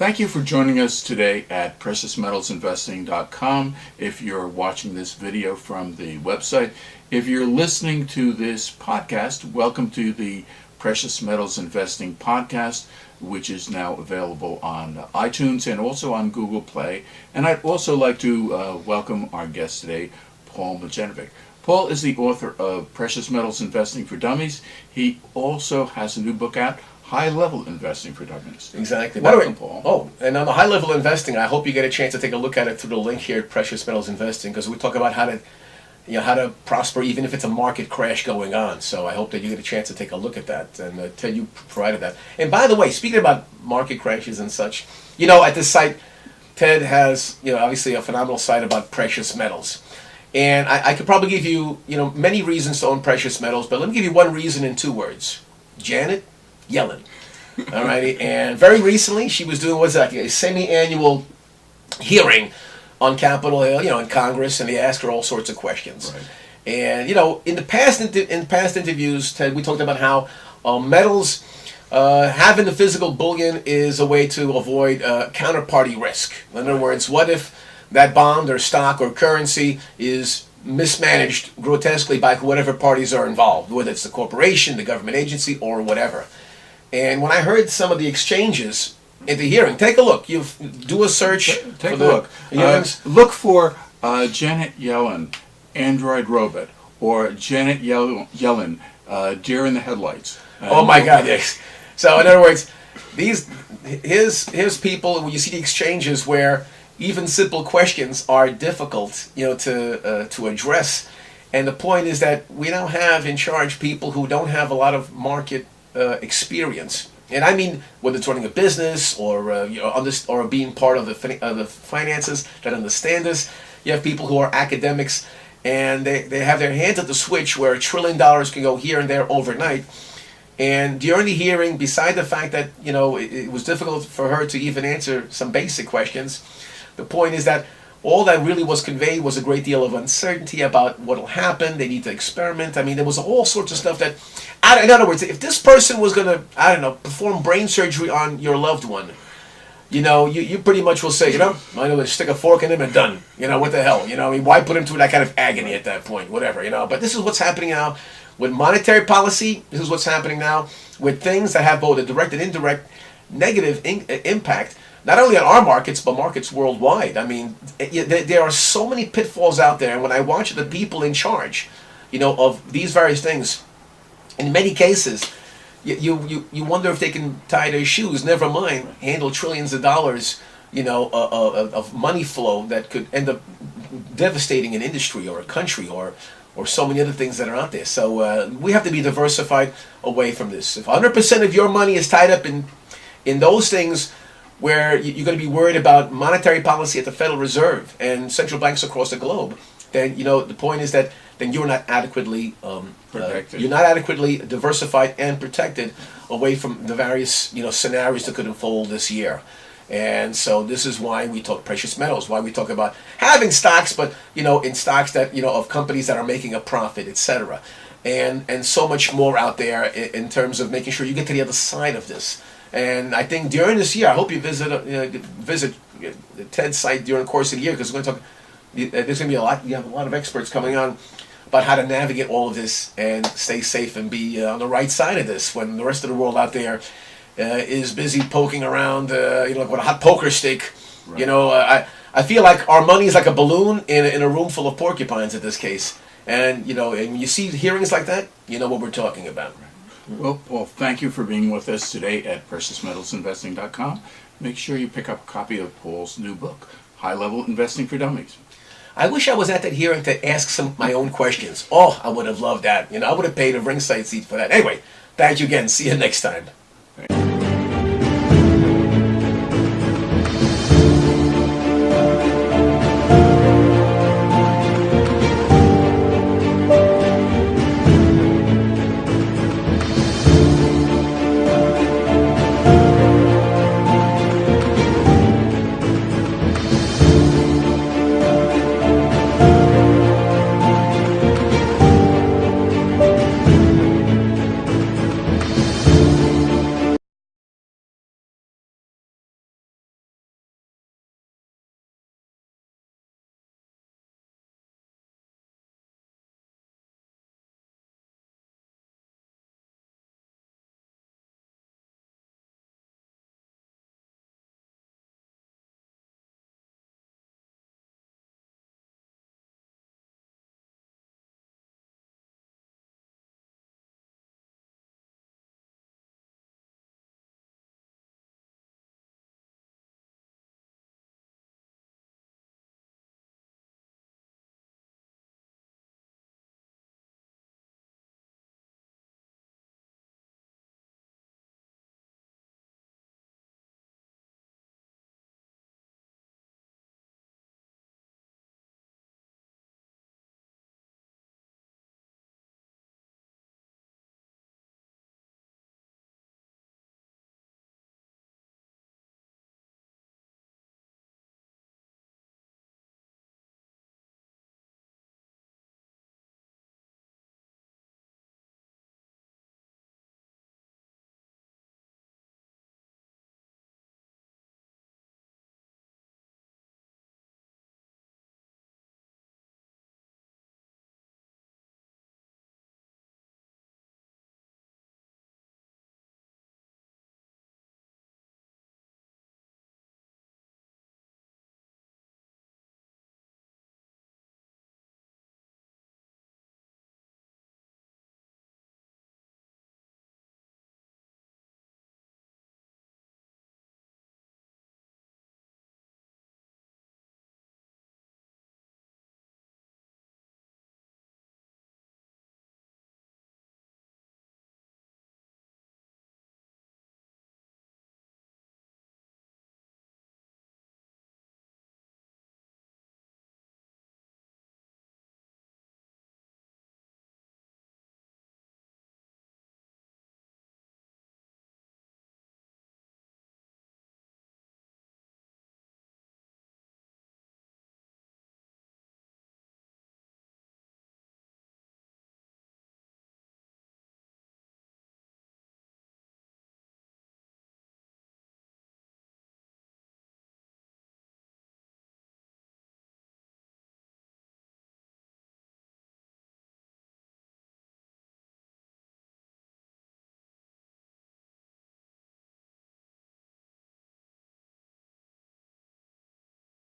Thank you for joining us today at preciousmetalsinvesting.com. If you're watching this video from the website, if you're listening to this podcast, welcome to the Precious Metals Investing Podcast, which is now available on iTunes and also on Google Play. And I'd also like to welcome our guest today, Paul Majanovic. Paul is the author of Precious Metals Investing for Dummies. He also has a new book out, High-Level Investing for Dummies. Exactly. Welcome, Paul. Oh, and on the high-level investing, I hope you get a chance to take a look at it through the link here at Precious Metals Investing, because we talk about how to prosper even if it's a market crash going on. So I hope that you get a chance to take a look at that, and Ted, you provided that. And by the way, speaking about market crashes and such, at this site, Ted has, obviously a phenomenal site about precious metals. And I could probably give you, many reasons to own precious metals, but let me give you one reason in 2 words. Janet Yellen. All righty. And very recently, she was doing, a semi-annual hearing on Capitol Hill, in Congress, and they asked her all sorts of questions. Right. And, in the past interviews, Ted, we talked about how metals, having the physical bullion is a way to avoid counterparty risk. In other words, what if that bond or stock or currency is mismanaged grotesquely by whatever parties are involved, whether it's the corporation, the government agency, or whatever. And when I heard some of the exchanges at the hearing, take a look. You do a search. Take a look. Look for Janet Yellen, Android Robot, or Janet Yellen, Deer in the Headlights. Oh my God! Yes. So in other words, here's people. When you see the exchanges where even simple questions are difficult, to address, and the point is that we now have in charge people who don't have a lot of market experience, and I mean whether it's running a business or or being part of the finances that understand this. You have people who are academics, and they have their hands at the switch where $1 trillion can go here and there overnight. And during the hearing, beside the fact that it was difficult for her to even answer some basic questions, the point is that all that really was conveyed was a great deal of uncertainty about what will happen. They need to experiment. I mean, there was all sorts of stuff that, in other words, if this person was going to, perform brain surgery on your loved one, you pretty much will say, I'm going to stick a fork in him and done. What the hell? I mean, why put him through that kind of agony at that point? Whatever, But this is what's happening now with monetary policy. This is what's happening now with things that have both a direct and indirect negative impact, not only on our markets, but markets worldwide. I mean, there are so many pitfalls out there, and when I watch the people in charge, of these various things, in many cases, you wonder if they can tie their shoes, never mind handle trillions of dollars, of money flow that could end up devastating an industry or a country or so many other things that are out there. So we have to be diversified away from this. If 100% of your money is tied up in those things where you're going to be worried about monetary policy at the Federal Reserve and central banks across the globe, then the point is that then you're not adequately protected. You're not adequately diversified and protected away from the various scenarios that could unfold this year. And so this is why we talk precious metals, why we talk about having stocks, but in stocks that of companies that are making a profit, etc. And so much more out there in terms of making sure you get to the other side of this. And I think during this year, I hope you visit Ted's site during the course of the year, because we're going to talk. There's going to be a lot. You have a lot of experts coming on about how to navigate all of this and stay safe and be on the right side of this when the rest of the world out there is busy poking around, like with a hot poker stick. Right. I feel like our money is like a balloon in a room full of porcupines in this case. And and when you see hearings like that, you know what we're talking about. Well, thank you for being with us today at preciousmetalsinvesting.com. Make sure you pick up a copy of Paul's new book, High-Level Investing for Dummies. I wish I was at that hearing to ask some of my own questions. Oh, I would have loved that. I would have paid a ringside seat for that. Anyway, thank you again. See you next time.